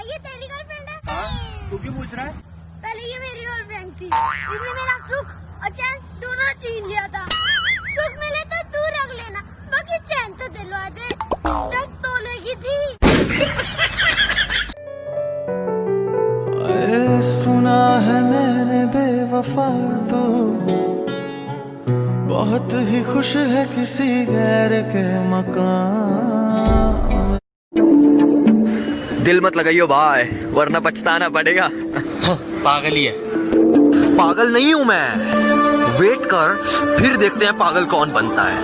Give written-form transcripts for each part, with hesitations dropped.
ये तेरी गर्लफ्रेंड है? हाँ, तू क्यों पूछ रहा है? पहले ये मेरी गर्लफ्रेंड थी, इसने मेरा सुख और चैन दोनों छीन लिया था। सुख मिले तो तू रख लेना, बाकी चैन तो दिलवा दे। 10 तोले की थी। सुना है मैंने बेवफा तो बहुत ही खुश है किसी गैर के मकान। दिल मत लगाइयो भाई, वरना पछताना पड़ेगा। हाँ, पागल ही है। पागल नहीं हूं मैं, वेट कर फिर देखते हैं पागल कौन बनता है।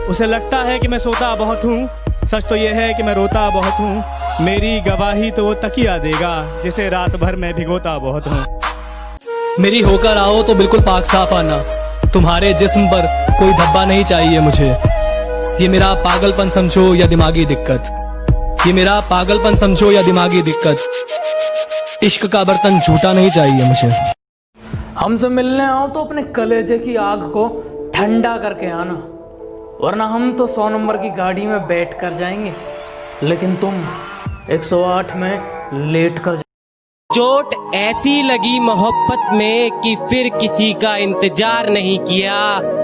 उसे लगता है कि मैं सोता बहुत हूँ, सच तो ये है कि मैं रोता बहुत हूँ। मेरी गवाही तो वो तकिया देगा जिसे रात भर मैं भिगोता बहुत हूँ। मेरी होकर आओ तो बिल्कुल पाक साफ आना, तुम्हारे जिस्म पर कोई धब्बा नहीं चाहिए मुझे। ये मेरा पागलपन समझो या दिमागी दिक्कत, ये मेरा पागलपन समझो या दिमागी दिक्कत। इश्क का बर्तन झूठा नहीं चाहिए मुझे। हमसे मिलने आओ तो अपने कलेजे की आग को ठंडा करके आना, वरना हम तो 100 नंबर की गाड़ी में बैठ कर जाएंगे, लेकिन तुम 108 में लेट कर। चोट ऐसी लगी मोहब्बत में कि फिर किसी का इंतजार नहीं किया।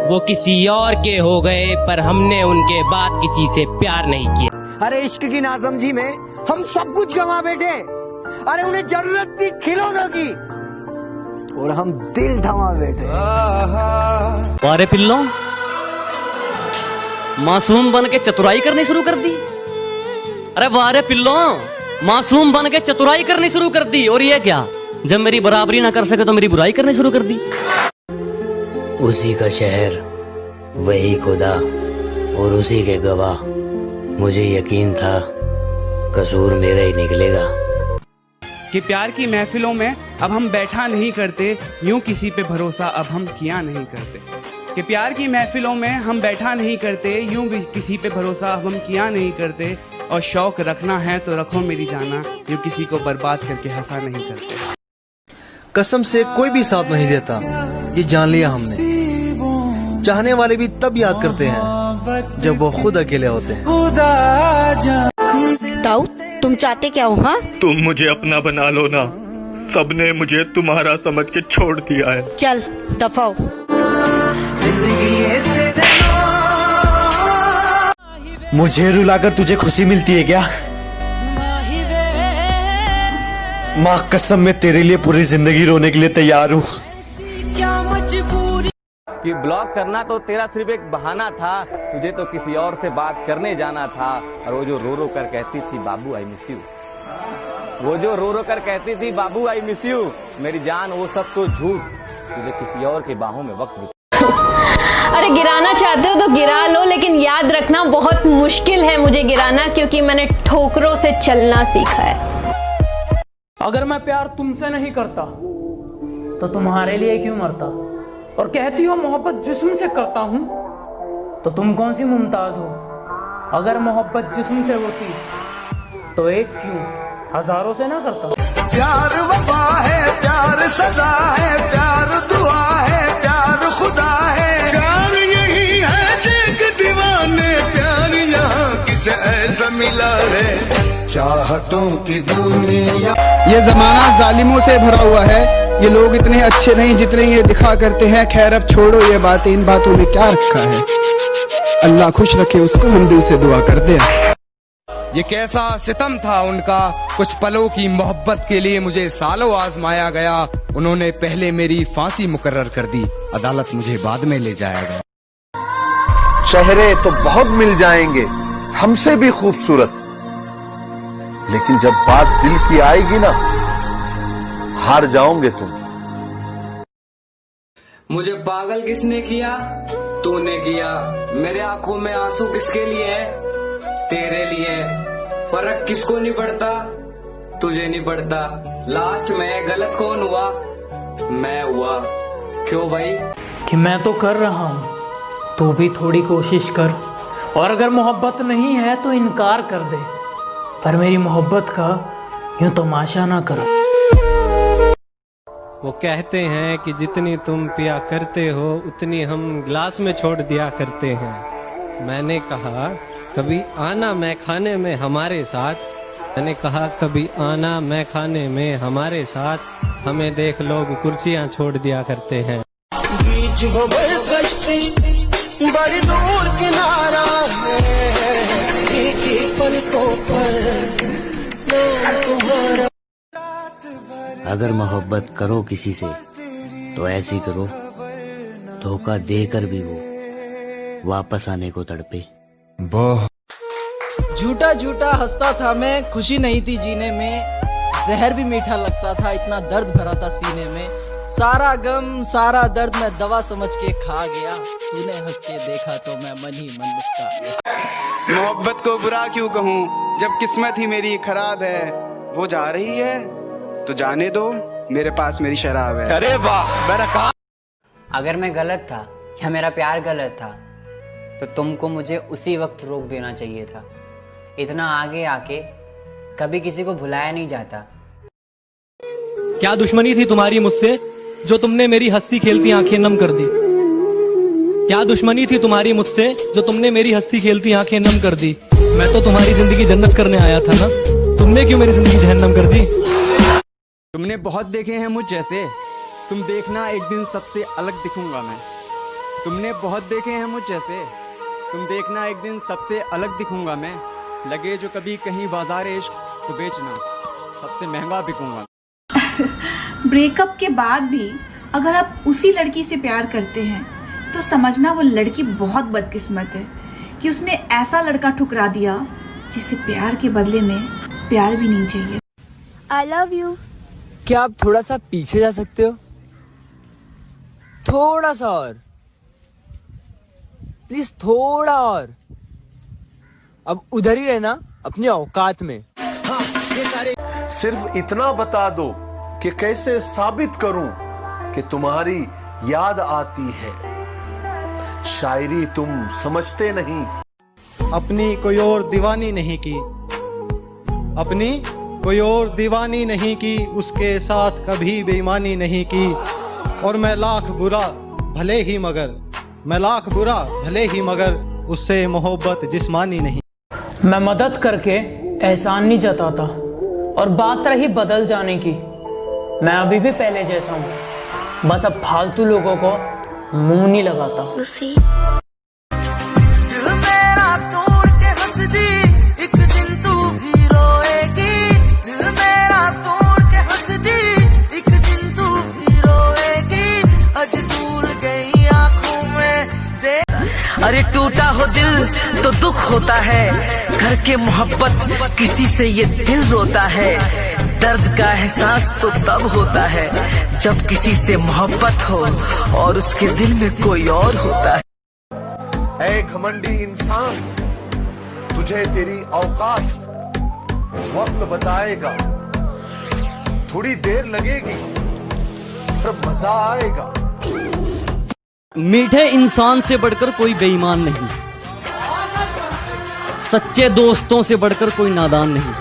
वो किसी और के हो गए पर हमने उनके बाद किसी से प्यार नहीं किया। अरे इश्क की नासमझी में हम सब कुछ गंवा बैठे। अरे उन्हें जरूरत थी खिलौनों की और हम दिल थमा बैठे। वारे पिल्लो, मासूम बन के चतुराई करनी शुरू कर दी। अरे वारे पिल्लो, मासूम बन के चतुराई करनी शुरू कर दी। और ये क्या, जब मेरी बराबरी ना कर सके तो मेरी बुराई करनी शुरू कर दी। उसी का शहर, वही खुदा और उसी के गवाह। मुझे यकीन था कसूर मेरा ही निकलेगा। कि प्यार की महफिलों में अब हम बैठा नहीं करते, यूं किसी पे भरोसा अब हम किया नहीं करते। कि प्यार की महफिलों में हम बैठा नहीं करते, यूं किसी पे भरोसा अब हम किया नहीं करते। और शौक रखना है तो रखो मेरी जाना, यूं किसी को बर्बाद करके हंसा नहीं करते। कसम से कोई भी साथ नहीं देता, ये जान लिया हमने। चाहने वाले भी तब याद करते हैं जब वो खुद अकेले होते हैं। ताऊ, तुम चाहते क्या हो? हाँ, तुम मुझे अपना बना लो ना, सबने मुझे तुम्हारा समझ के छोड़ दिया है। चल दफा हो। मुझे रुलाकर तुझे खुशी मिलती है क्या? माँ कसम, मैं तेरे लिए पूरी जिंदगी रोने के लिए तैयार हूँ। कि ब्लॉक करना तो तेरा सिर्फ एक बहाना था, तुझे तो किसी और से बात करने जाना था। और वो जो रो रो कर कहती थी बाबू आई मिस यू, वो जो रो रो कर कहती थी बाबू आई मिस यू, मेरी जान वो सब तो झूठ। तुझे किसी और की बाहों में वक्त अरे गिराना चाहते हो तो गिरा लो, लेकिन याद रखना बहुत मुश्किल है मुझे गिराना, क्योंकि मैंने ठोकरों से चलना सीखा है। अगर मैं प्यार तुमसे नहीं करता तो तुम्हारे लिए क्यों मरता? और कहती हो मोहब्बत जिस्म से करता हूं, तो तुम कौन सी मुमताज हो? अगर मोहब्बत जिस्म से होती तो एक क्यों, हजारों से ना करता। प्यार वफा है, प्यार सजा है, प्यार दुआ है, प्यार खुदा है। प्यार यही है देख दीवाने, प्यार यहाँ किसे ऐसा मिला है, चाहतों की दुनिया। ये जमाना जालिमों से भरा हुआ है, ये लोग इतने अच्छे नहीं जितने ये दिखा करते हैं। खैर अब छोड़ो ये बातें, इन बातों में क्या रखा है। अल्लाह खुश रखे उसको, हम दिल से दुआ करते हैं। ये कैसा सितम था उनका, कुछ पलों की मोहब्बत के लिए मुझे सालों आजमाया गया। उन्होंने पहले मेरी फांसी मुकर्रर कर दी, अदालत मुझे बाद में ले जाएगा। चेहरे तो बहुत मिल जाएंगे हमसे भी खूबसूरत, लेकिन जब बात दिल की आएगी ना, हार जाओगे तुम। मुझे पागल किसने किया? तूने किया। मेरे आंखों में आंसू किसके लिए है? तेरे लिए। फर्क किसको नहीं पड़ता? तुझे नहीं पड़ता। लास्ट में गलत कौन हुआ? मैं हुआ। क्यों भाई? कि मैं तो कर रहा हूँ, तू भी थोड़ी कोशिश कर। और अगर मोहब्बत नहीं है तो इनकार कर दे, पर मेरी मोहब्बत का यूं तमाशा ना करो। वो कहते हैं कि जितनी तुम पिया करते हो उतनी हम गिलास में छोड़ दिया करते हैं। मैंने कहा कभी आना मैं खाने में हमारे साथ। मैंने कहा कभी आना मैं खाने में हमारे साथ। हमें देख लोग कुर्सियां छोड़ दिया करते हैं। बीच कश्ती बड़ी दूर किनारा है, एक ही पलकों पर नाम तुम्हारा। अगर मोहब्बत करो किसी से तो ऐसी करो, धोखा देकर भी वो वापस आने को तड़पे। झूठा झूठा हंसता था मैं, खुशी नहीं थी जीने में। जहर भी मीठा लगता था, इतना दर्द भरा था सीने में। सारा गम सारा दर्द मैं दवा समझ के खा गया। तूने हंस के देखा तो मैं मन ही मन मुस्कुरा गया। मोहब्बत को बुरा क्यों कहूँ जब किस्मत ही मेरी खराब है। वो जा रही है तो जाने दो, मेरे पास मेरी शराब है। अरे वाह, मैंने कहा अगर मैं गलत था या मेरा प्यार गलत था तो तुमको मुझे उसी वक्त रोक देना चाहिए था। इतना आगे आके कभी किसी को भुलाया नहीं जाता। क्या दुश्मनी थी तुम्हारी मुझसे जो तुमने मेरी हंसती खेलती आंखें नम कर दी? क्या दुश्मनी थी तुम्हारी मुझसे जो तुमने मेरी हंसती खेलती आंखें नम कर दी? मैं तो तुम्हारी जिंदगी जन्नत करने आया था ना, तुमने क्यों मेरी जिंदगी जहन्नम कर दी? तुमने बहुत देखे हैं मुझ जैसे, तुम देखना एक दिन सबसे अलग दिखूंगा मैं। तुमने बहुत देखे हैं मुझ जैसे, तुम देखना एक दिन सबसे अलग दिखूंगा मैं। लगे जो कभी कहीं बाजार इश्क तो बेचना, सबसे महंगा बिकूंगा। ब्रेकअप के बाद भी अगर आप उसी लड़की से प्यार करते हैं तो समझना वो लड़की बहुत बदकिस्मत है कि उसने ऐसा लड़का ठुकरा दिया जिसे प्यार के बदले में प्यार भी नहीं चाहिए। I love you. क्या आप थोड़ा सा पीछे जा सकते हो? थोड़ा सा और, प्लीज थोड़ा और। अब उधर ही रहना अपनी औकात में। सिर्फ इतना बता दो कि कैसे साबित करूं कि तुम्हारी याद आती है। शायरी तुम समझते नहीं। अपनी कोई और दीवानी नहीं की, अपनी कोई और दीवानी नहीं की, उसके साथ कभी बेईमानी नहीं की। और मैं लाख बुरा भले ही मगर, मैं लाख बुरा भले ही मगर, उससे मोहब्बत जिस्मानी नहीं। मैं मदद करके एहसान नहीं जताता। और बात रही बदल जाने की, मैं अभी भी पहले जैसा हूँ, बस अब फालतू लोगों को मुंह नहीं लगाता। दिल मेरा तोड़ के हंस दी, एक दिन तू भी रोएगी। दिल मेरा तोड़ के हंस दी, एक दिन तू भी रोएगी। आज दूर गई आंखों में दे। अरे टूटा हो दिल तो दुख होता है, घर के मोहब्बत किसी से ये दिल रोता है। दर्द का एहसास तो तब होता है जब किसी से मोहब्बत हो और उसके दिल में कोई और होता है। ऐ घमंडी इंसान, तुझे तेरी औकात वक्त बताएगा। थोड़ी देर लगेगी पर मजा आएगा। मीठे इंसान से बढ़कर कोई बेईमान नहीं, सच्चे दोस्तों से बढ़कर कोई नादान नहीं।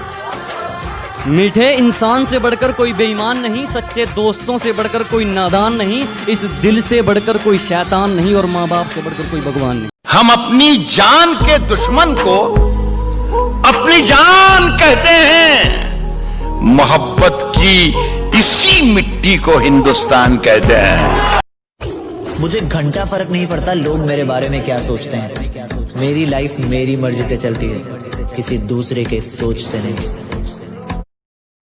मीठे इंसान से बढ़कर कोई बेईमान नहीं, सच्चे दोस्तों से बढ़कर कोई नादान नहीं। इस दिल से बढ़कर कोई शैतान नहीं और माँ बाप से बढ़कर कोई भगवान नहीं। हम अपनी जान के दुश्मन को अपनी जान कहते हैं। मोहब्बत की इसी मिट्टी को हिंदुस्तान कहते हैं। मुझे घंटा फर्क नहीं पड़ता लोग मेरे बारे में क्या सोचते हैं। मेरी लाइफ मेरी मर्जी से चलती है, किसी दूसरे के सोच से नहीं।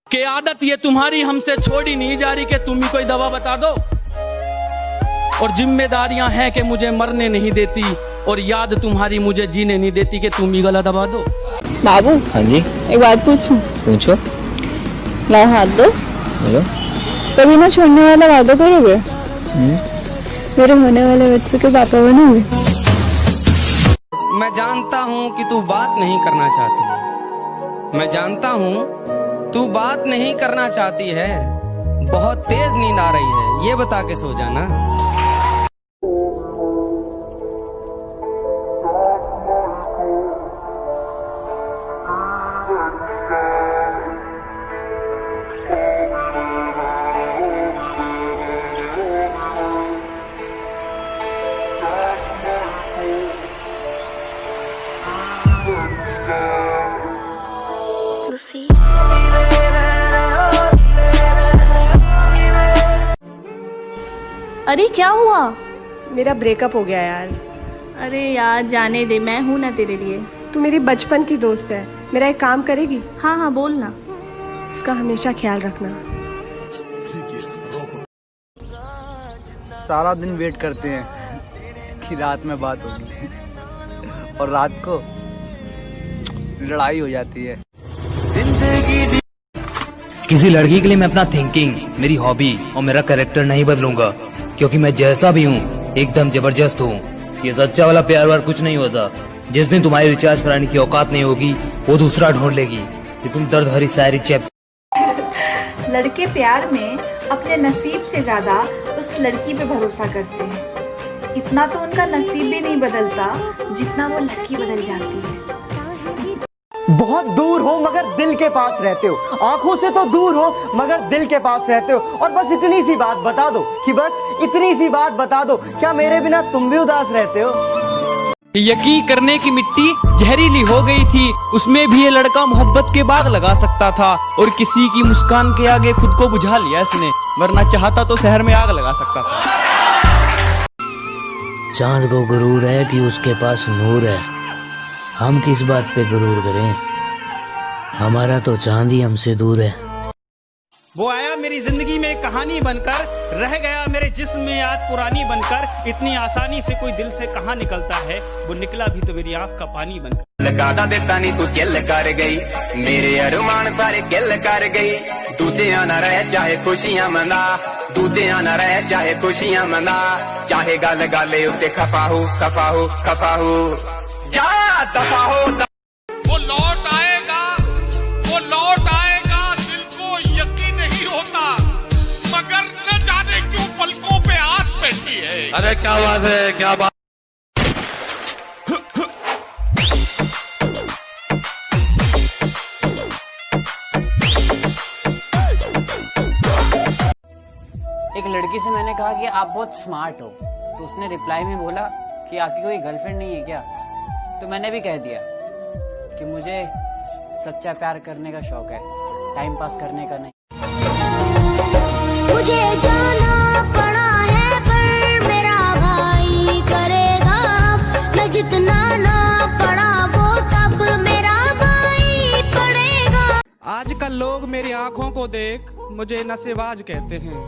कि आदत ये तुम्हारी हमसे छोड़ी नहीं जा रही कि तुम ही कोई दवा बता दो। और जिम्मेदारियां हैं कि मुझे मरने नहीं देती, और याद तुम्हारी मुझे जीने नहीं देती कि तुम ही गला दबा दो। बाबू। हाँ जी। एक बात पूछूं? पूछो। लाओ हाथ दो। बोलो। कभी ना छोड़ने वाला वादा करोगे? मेरे होने वाले बच्चे के पापा बनोगे? मैं जानता हूँ कि तू बात नहीं करना चाहती है। मैं जानता हूँ तू बात नहीं करना चाहती है। बहुत तेज नींद आ रही है, ये बता के सो जाना। Lucy. अरे क्या हुआ? मेरा ब्रेकअप हो गया यार। अरे यार जाने दे, मैं हूं ना तेरे लिए। तू मेरी बचपन की दोस्त है, मेरा एक काम करेगी? हाँ हाँ बोल ना। उसका हमेशा ख्याल रखना। सारा दिन वेट करते हैं कि रात में बात होगी और रात को लड़ाई हो जाती है। किसी लड़की के लिए मैं अपना थिंकिंग, मेरी हॉबी और मेरा कैरेक्टर नहीं बदलूंगा, क्योंकि मैं जैसा भी हूँ एकदम जबरदस्त हूँ। ये सच्चा वाला प्यार वार कुछ नहीं होता। जिस दिन तुम्हारी रिचार्ज कराने की औकात नहीं होगी वो दूसरा ढूंढ लेगी। कि तुम दर्द भरी शायरी चैप। लड़के प्यार में अपने नसीब से ज्यादा उस लड़की पे भरोसा करते हैं। इतना तो उनका नसीब भी नहीं बदलता जितना वो लड़की बदल जाती है। बहुत दूर हो मगर दिल के पास रहते हो, आंखों से तो दूर हो मगर दिल के पास रहते हो। और बस इतनी सी बात बता दो कि बस इतनी सी बात बता दो, क्या मेरे बिना तुम भी उदास रहते हो? यकीन करने की मिट्टी जहरीली हो गई थी, उसमें भी ये लड़का मोहब्बत के बाग लगा सकता था और किसी की मुस्कान के आगे खुद को बुझा लिया इसने, वरना चाहता तो शहर में आग लगा सकता था। चांद को गुरूर है कि उसके पास नूर है, हम किस बात पे गुरूर करें, हमारा तो चांद ही हमसे दूर है। वो आया मेरी जिंदगी में कहानी बनकर, रह गया मेरे जिस्म में आज पुरानी बनकर। इतनी आसानी से कोई दिल से कहाँ निकलता है, वो निकला भी तो मेरी आँख का पानी बनकर। लगादा देता नहीं तू चिल कर गई, मेरे अरमान सारे किल कर गई। दूजे आना रहे चाहे खुशियां मना, दूजे आना रहे चाहे खुशियां मना। चाहे गल गाले उत्ते खफा हो खफा हो खफा हो, जा दफा हो। वो लौट आएगा, वो लौट आएगा, दिल को यकीन नहीं होता, मगर न जाने क्यों पलकों पे आस बैठी है। अरे क्या बात है, क्या बात। एक लड़की से मैंने कहा कि आप बहुत स्मार्ट हो, तो उसने रिप्लाई में बोला कि आपकी कोई गर्लफ्रेंड नहीं है क्या? तो मैंने भी कह दिया कि मुझे सच्चा प्यार करने का शौक है, टाइम पास करने का नहीं। मुझे जाना पड़ा है पर मेरा भाई करेगा, मैं जितना ना पड़ा वो सब मेरा भाई पड़ेगा। आजकल लोग मेरी आंखों को देख मुझे नशेबाज कहते हैं।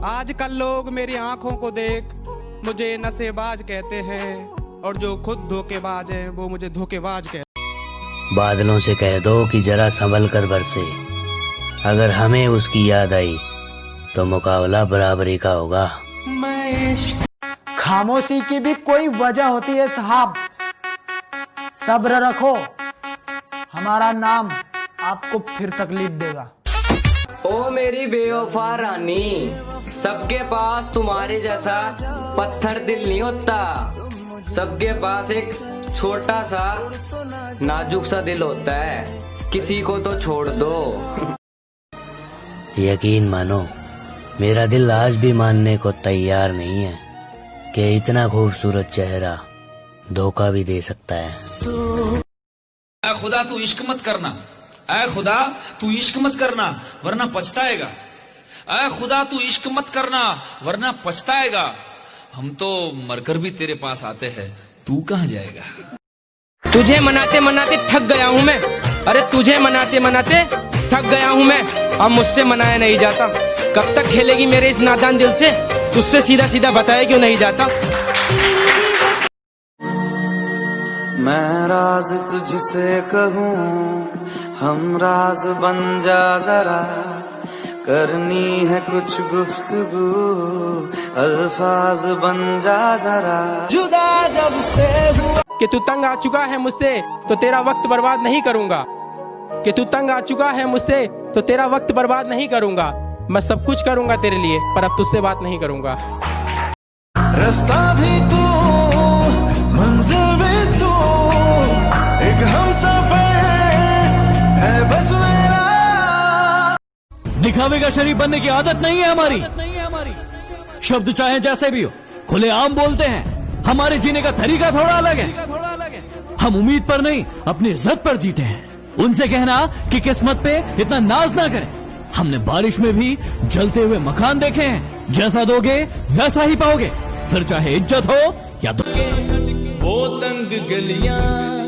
आजकल लोग मेरी आंखों को देख मुझे नशेबाज कहते हैं, और जो खुद धोखेबाज हैं वो मुझे धोखेबाज कहते हैं। बादलों से कह दो कि जरा संभल कर बरसे, अगर हमें उसकी याद आई तो मुकाबला बराबरी का होगा। खामोशी की भी कोई वजह होती है साहब, सब्र रखो, हमारा नाम आपको फिर तकलीफ देगा। ओ मेरी बेवफा रानी, सबके पास तुम्हारे जैसा पत्थर दिल नहीं होता, सबके पास एक छोटा सा नाजुक सा दिल होता है, किसी को तो छोड़ दो। यकीन मानो मेरा दिल आज भी मानने को तैयार नहीं है कि इतना खूबसूरत चेहरा धोखा भी दे सकता है। ऐ खुदा तू इश्क मत करना, ऐ खुदा तू इश्क मत करना वरना पछताएगा, ऐ खुदा तू इश्क मत करना वरना पछताएगा। हम तो मरकर भी तेरे पास आते हैं, तू कहाँ जाएगा? तुझे मनाते मनाते थक गया हूँ मैं, अरे तुझे मनाते मनाते थक गया हूँ मैं, अब मुझसे मनाया नहीं जाता। कब तक खेलेगी मेरे इस नादान दिल से, तुझसे सीधा सीधा बताया क्यों नहीं जाता। मैं राज तुझसे कहूँ, हम राज बन जा जरा, करनी है कुछ गुफ्तगू, अल्फाज बन जा जरा। जुदा जब से हुआ कि तू तंग आ चुका है मुझसे तो तेरा वक्त बर्बाद नहीं करूंगा, कि तू तंग आ चुका है मुझसे तो तेरा वक्त बर्बाद नहीं करूंगा। मैं सब कुछ करूंगा तेरे लिए पर अब तुझसे बात नहीं करूंगा। रास्ता भी तू, मंजिल भी तू, एक हमसफर है बस मेरा। दिखावे का शरीफ बनने की आदत नहीं है हमारी, शब्द चाहे जैसे भी हो खुले आम बोलते हैं, हमारे जीने का तरीका थोड़ा अलग है। हम उम्मीद पर नहीं अपनी इज्जत पर जीते हैं। उनसे कहना कि किस्मत पे इतना नाज ना करें। हमने बारिश में भी जलते हुए मकान देखे हैं, जैसा दोगे वैसा ही पाओगे, फिर चाहे इज्जत हो या वो तंग गलियां